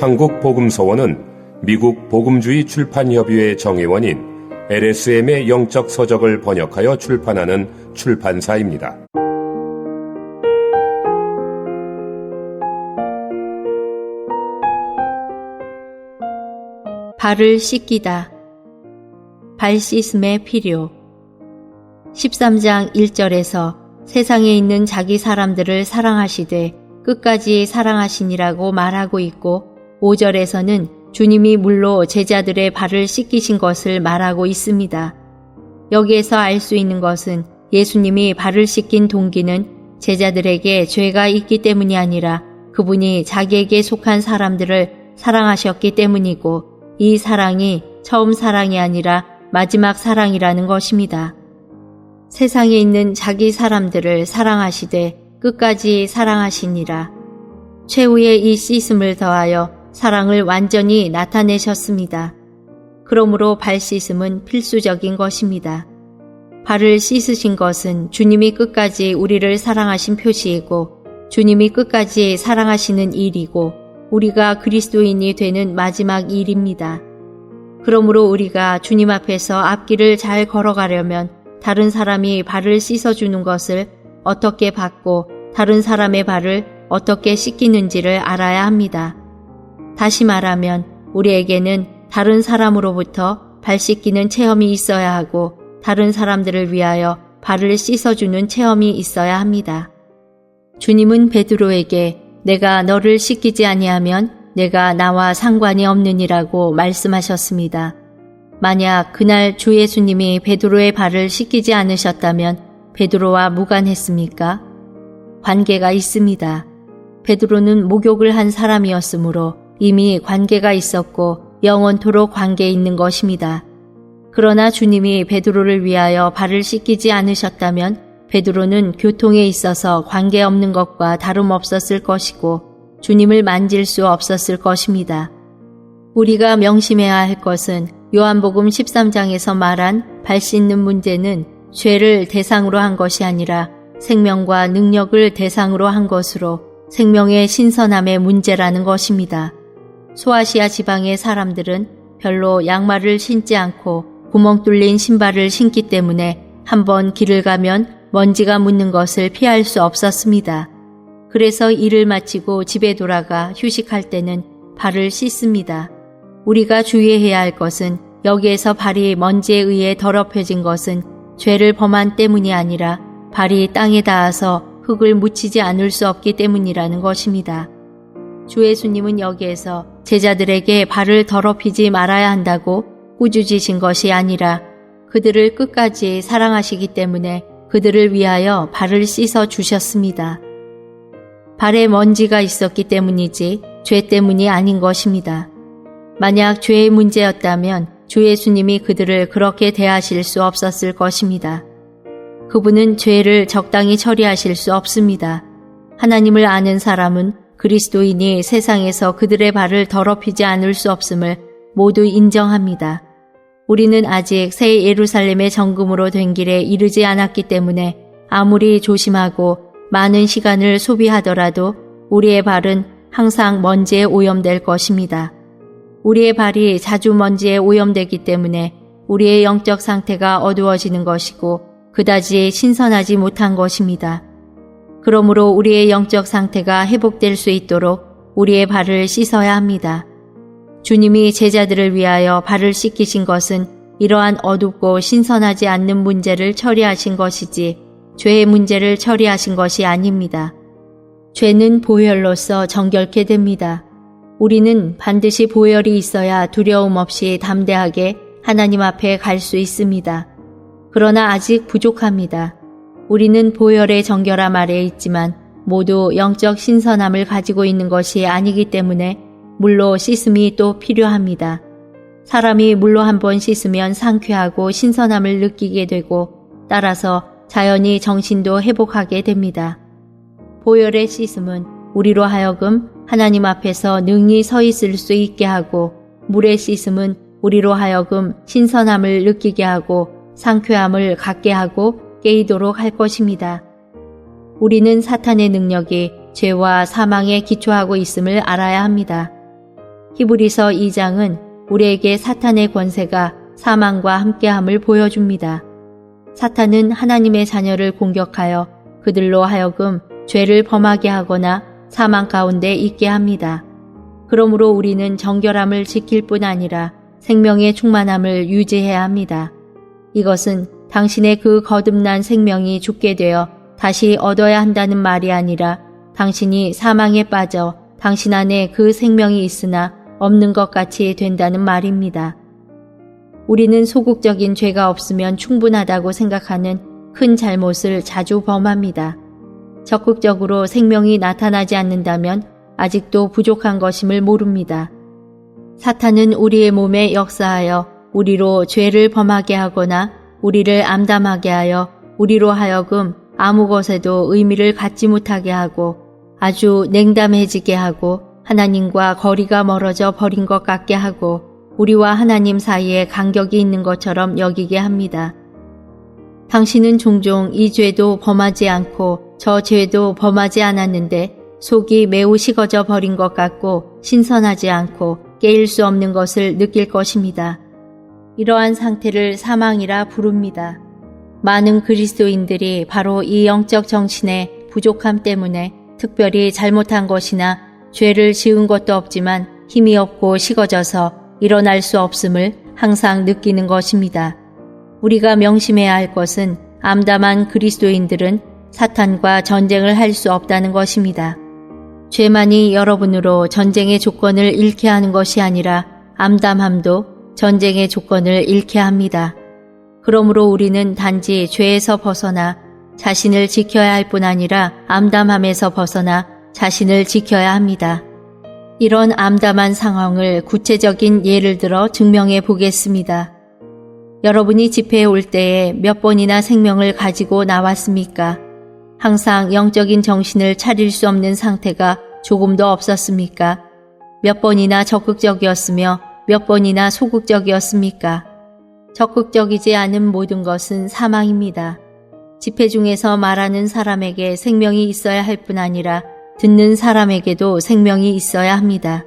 한국복음서원은 미국 복음주의 출판협의회 정회원인 LSM의 영적 서적을 번역하여 출판하는 출판사입니다. 발을 씻기다. 발 씻음의 필요. 13장 1절에서 세상에 있는 자기 사람들을 사랑하시되 끝까지 사랑하시니라고 말하고 있고 5절에서는 주님이 물로 제자들의 발을 씻기신 것을 말하고 있습니다. 여기에서 알 수 있는 것은 예수님이 발을 씻긴 동기는 제자들에게 죄가 있기 때문이 아니라 그분이 자기에게 속한 사람들을 사랑하셨기 때문이고 이 사랑이 처음 사랑이 아니라 마지막 사랑이라는 것입니다. 세상에 있는 자기 사람들을 사랑하시되 끝까지 사랑하시니라. 최후의 이 씻음을 더하여 사랑을 완전히 나타내셨습니다. 그러므로 발 씻음은 필수적인 것입니다. 발을 씻으신 것은 주님이 끝까지 우리를 사랑하신 표시이고 주님이 끝까지 사랑하시는 일이고 우리가 그리스도인이 되는 마지막 일입니다. 그러므로 우리가 주님 앞에서 앞길을 잘 걸어가려면 다른 사람이 발을 씻어주는 것을 어떻게 받고 다른 사람의 발을 어떻게 씻기는지를 알아야 합니다. 다시 말하면 우리에게는 다른 사람으로부터 발 씻기는 체험이 있어야 하고 다른 사람들을 위하여 발을 씻어주는 체험이 있어야 합니다. 주님은 베드로에게 내가 너를 씻기지 아니하면 내가 나와 상관이 없느니라고 말씀하셨습니다. 만약 그날 주 예수님이 베드로의 발을 씻기지 않으셨다면 베드로와 무관했습니까? 관계가 있습니다. 베드로는 목욕을 한 사람이었으므로 이미 관계가 있었고 영원토록 관계에 있는 것입니다. 그러나 주님이 베드로를 위하여 발을 씻기지 않으셨다면 베드로는 교통에 있어서 관계없는 것과 다름없었을 것이고 주님을 만질 수 없었을 것입니다. 우리가 명심해야 할 것은 요한복음 13장에서 말한 발 씻는 문제는 죄를 대상으로 한 것이 아니라 생명과 능력을 대상으로 한 것으로 생명의 신선함의 문제라는 것입니다. 소아시아 지방의 사람들은 별로 양말을 신지 않고 구멍 뚫린 신발을 신기 때문에 한번 길을 가면 먼지가 묻는 것을 피할 수 없었습니다. 그래서 일을 마치고 집에 돌아가 휴식할 때는 발을 씻습니다. 우리가 주의해야 할 것은 여기에서 발이 먼지에 의해 더럽혀진 것은 죄를 범한 때문이 아니라 발이 땅에 닿아서 흙을 묻히지 않을 수 없기 때문이라는 것입니다. 주 예수님은 여기에서 제자들에게 발을 더럽히지 말아야 한다고 꾸짖으신 것이 아니라 그들을 끝까지 사랑하시기 때문에 그들을 위하여 발을 씻어 주셨습니다. 발에 먼지가 있었기 때문이지 죄 때문이 아닌 것입니다. 만약 죄의 문제였다면 주 예수님이 그들을 그렇게 대하실 수 없었을 것입니다. 그분은 죄를 적당히 처리하실 수 없습니다. 하나님을 아는 사람은 그리스도인이 세상에서 그들의 발을 더럽히지 않을 수 없음을 모두 인정합니다. 우리는 아직 새 예루살렘의 정금으로 된 길에 이르지 않았기 때문에 아무리 조심하고 많은 시간을 소비하더라도 우리의 발은 항상 먼지에 오염될 것입니다. 우리의 발이 자주 먼지에 오염되기 때문에 우리의 영적 상태가 어두워지는 것이고 그다지 신선하지 못한 것입니다. 그러므로 우리의 영적 상태가 회복될 수 있도록 우리의 발을 씻어야 합니다. 주님이 제자들을 위하여 발을 씻기신 것은 이러한 어둡고 신선하지 않는 문제를 처리하신 것이지 죄의 문제를 처리하신 것이 아닙니다. 죄는 보혈로서 정결케 됩니다. 우리는 반드시 보혈이 있어야 두려움 없이 담대하게 하나님 앞에 갈 수 있습니다. 그러나 아직 부족합니다. 우리는 보혈의 정결함 아래에 있지만 모두 영적 신선함을 가지고 있는 것이 아니기 때문에 물로 씻음이 또 필요합니다. 사람이 물로 한번 씻으면 상쾌하고 신선함을 느끼게 되고 따라서 자연히 정신도 회복하게 됩니다. 보혈의 씻음은 우리로 하여금 하나님 앞에서 능히 서 있을 수 있게 하고 물의 씻음은 우리로 하여금 신선함을 느끼게 하고 상쾌함을 갖게 하고 깨이도록 할 것입니다. 우리는 사탄의 능력이 죄와 사망에 기초하고 있음을 알아야 합니다. 히브리서 2장은 우리에게 사탄의 권세가 사망과 함께함을 보여줍니다. 사탄은 하나님의 자녀를 공격하여 그들로 하여금 죄를 범하게 하거나 사망 가운데 있게 합니다. 그러므로 우리는 정결함을 지킬 뿐 아니라 생명의 충만함을 유지해야 합니다. 이것은 당신의 그 거듭난 생명이 죽게 되어 다시 얻어야 한다는 말이 아니라 당신이 사망에 빠져 당신 안에 그 생명이 있으나 없는 것 같이 된다는 말입니다. 우리는 소극적인 죄가 없으면 충분하다고 생각하는 큰 잘못을 자주 범합니다. 적극적으로 생명이 나타나지 않는다면 아직도 부족한 것임을 모릅니다. 사탄은 우리의 몸에 역사하여 우리로 죄를 범하게 하거나 우리를 암담하게 하여 우리로 하여금 아무 것에도 의미를 갖지 못하게 하고 아주 냉담해지게 하고 하나님과 거리가 멀어져 버린 것 같게 하고 우리와 하나님 사이에 간격이 있는 것처럼 여기게 합니다. 당신은 종종 이 죄도 범하지 않고 저 죄도 범하지 않았는데 속이 매우 식어져 버린 것 같고 신선하지 않고 깨일 수 없는 것을 느낄 것입니다. 이러한 상태를 사망이라 부릅니다. 많은 그리스도인들이 바로 이 영적 정신의 부족함 때문에 특별히 잘못한 것이나 죄를 지은 것도 없지만 힘이 없고 식어져서 일어날 수 없음을 항상 느끼는 것입니다. 우리가 명심해야 할 것은 암담한 그리스도인들은 사탄과 전쟁을 할 수 없다는 것입니다. 죄만이 여러분으로 전쟁의 조건을 잃게 하는 것이 아니라 암담함도 전쟁의 조건을 잃게 합니다. 그러므로 우리는 단지 죄에서 벗어나 자신을 지켜야 할 뿐 아니라 암담함에서 벗어나 자신을 지켜야 합니다. 이런 암담한 상황을 구체적인 예를 들어 증명해 보겠습니다. 여러분이 집회에 올 때에 몇 번이나 생명을 가지고 나왔습니까? 항상 영적인 정신을 차릴 수 없는 상태가 조금도 없었습니까? 몇 번이나 적극적이었으며 몇 번이나 소극적이었습니까? 적극적이지 않은 모든 것은 사망입니다. 집회 중에서 말하는 사람에게 생명이 있어야 할 뿐 아니라 듣는 사람에게도 생명이 있어야 합니다.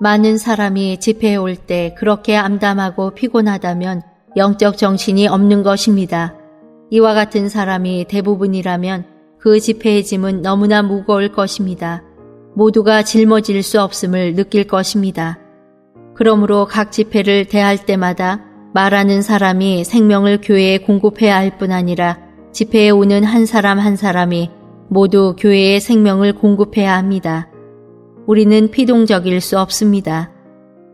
많은 사람이 집회에 올 때 그렇게 암담하고 피곤하다면 영적 정신이 없는 것입니다. 이와 같은 사람이 대부분이라면 그 집회의 짐은 너무나 무거울 것입니다. 모두가 짊어질 수 없음을 느낄 것입니다. 그러므로 각 집회를 대할 때마다 말하는 사람이 생명을 교회에 공급해야 할 뿐 아니라 집회에 오는 한 사람 한 사람이 모두 교회에 생명을 공급해야 합니다. 우리는 피동적일 수 없습니다.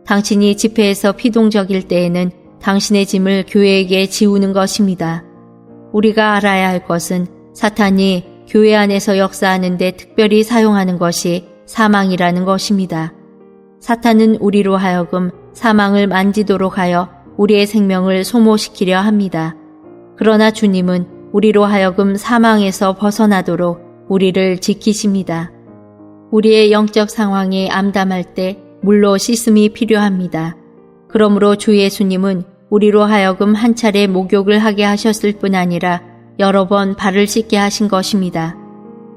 당신이 집회에서 피동적일 때에는 당신의 짐을 교회에게 지우는 것입니다. 우리가 알아야 할 것은 사탄이 교회 안에서 역사하는 데 특별히 사용하는 것이 사망이라는 것입니다. 사탄은 우리로 하여금 사망을 만지도록 하여 우리의 생명을 소모시키려 합니다. 그러나 주님은 우리로 하여금 사망에서 벗어나도록 우리를 지키십니다. 우리의 영적 상황이 암담할 때 물로 씻음이 필요합니다. 그러므로 주 예수님은 우리로 하여금 한 차례 목욕을 하게 하셨을 뿐 아니라 여러 번 발을 씻게 하신 것입니다.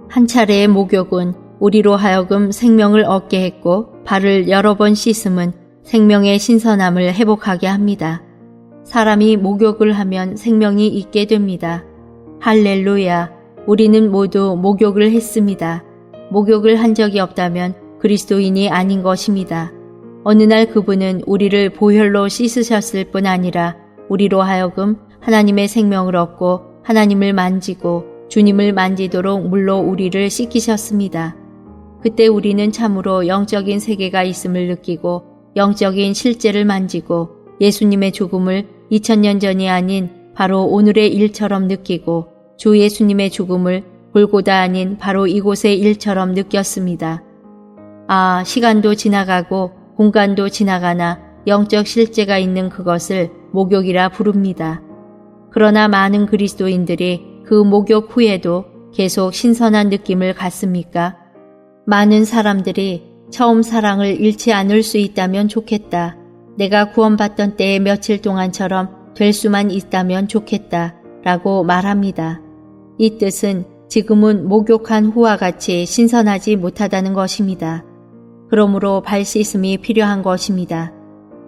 한 차례의 목욕은 우리로 하여금 생명을 얻게 했고 발을 여러 번 씻음은 생명의 신선함을 회복하게 합니다. 사람이 목욕을 하면 생명이 있게 됩니다. 할렐루야! 우리는 모두 목욕을 했습니다. 목욕을 한 적이 없다면 그리스도인이 아닌 것입니다. 어느 날 그분은 우리를 보혈로 씻으셨을 뿐 아니라 우리로 하여금 하나님의 생명을 얻고 하나님을 만지고 주님을 만지도록 물로 우리를 씻기셨습니다. 그때 우리는 참으로 영적인 세계가 있음을 느끼고 영적인 실제를 만지고 예수님의 죽음을 2000년 전이 아닌 바로 오늘의 일처럼 느끼고 주 예수님의 죽음을 골고다 아닌 바로 이곳의 일처럼 느꼈습니다. 아, 시간도 지나가고 공간도 지나가나 영적 실제가 있는 그것을 목욕이라 부릅니다. 그러나 많은 그리스도인들이 그 목욕 후에도 계속 신선한 느낌을 갖습니까? 많은 사람들이 처음 사랑을 잃지 않을 수 있다면 좋겠다. 내가 구원받던 때의 며칠 동안처럼 될 수만 있다면 좋겠다. 라고 말합니다. 이 뜻은 지금은 목욕한 후와 같이 신선하지 못하다는 것입니다. 그러므로 발 씻음이 필요한 것입니다.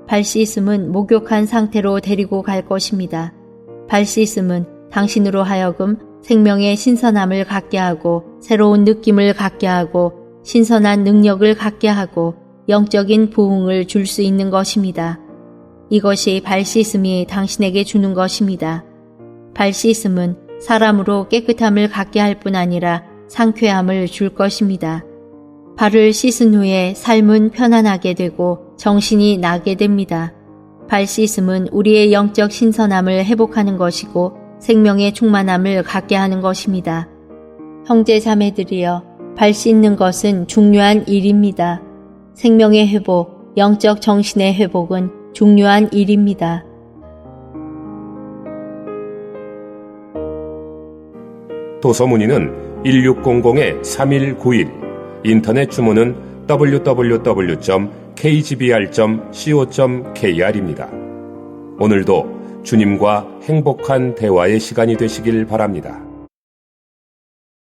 발 씻음은 목욕한 상태로 데리고 갈 것입니다. 발 씻음은 당신으로 하여금 생명의 신선함을 갖게 하고 새로운 느낌을 갖게 하고 신선한 능력을 갖게 하고 영적인 부흥을 줄 수 있는 것입니다. 이것이 발 씻음이 당신에게 주는 것입니다. 발 씻음은 사람으로 깨끗함을 갖게 할 뿐 아니라 상쾌함을 줄 것입니다. 발을 씻은 후에 삶은 편안하게 되고 정신이 나게 됩니다. 발 씻음은 우리의 영적 신선함을 회복하는 것이고 생명의 충만함을 갖게 하는 것입니다. 형제 자매들이여, 발 씻는 것은 중요한 일입니다. 생명의 회복, 영적 정신의 회복은 중요한 일입니다. 도서문의는 1600-3191, 인터넷 주문은 www.kgbr.co.kr입니다. 오늘도 주님과 행복한 대화의 시간이 되시길 바랍니다.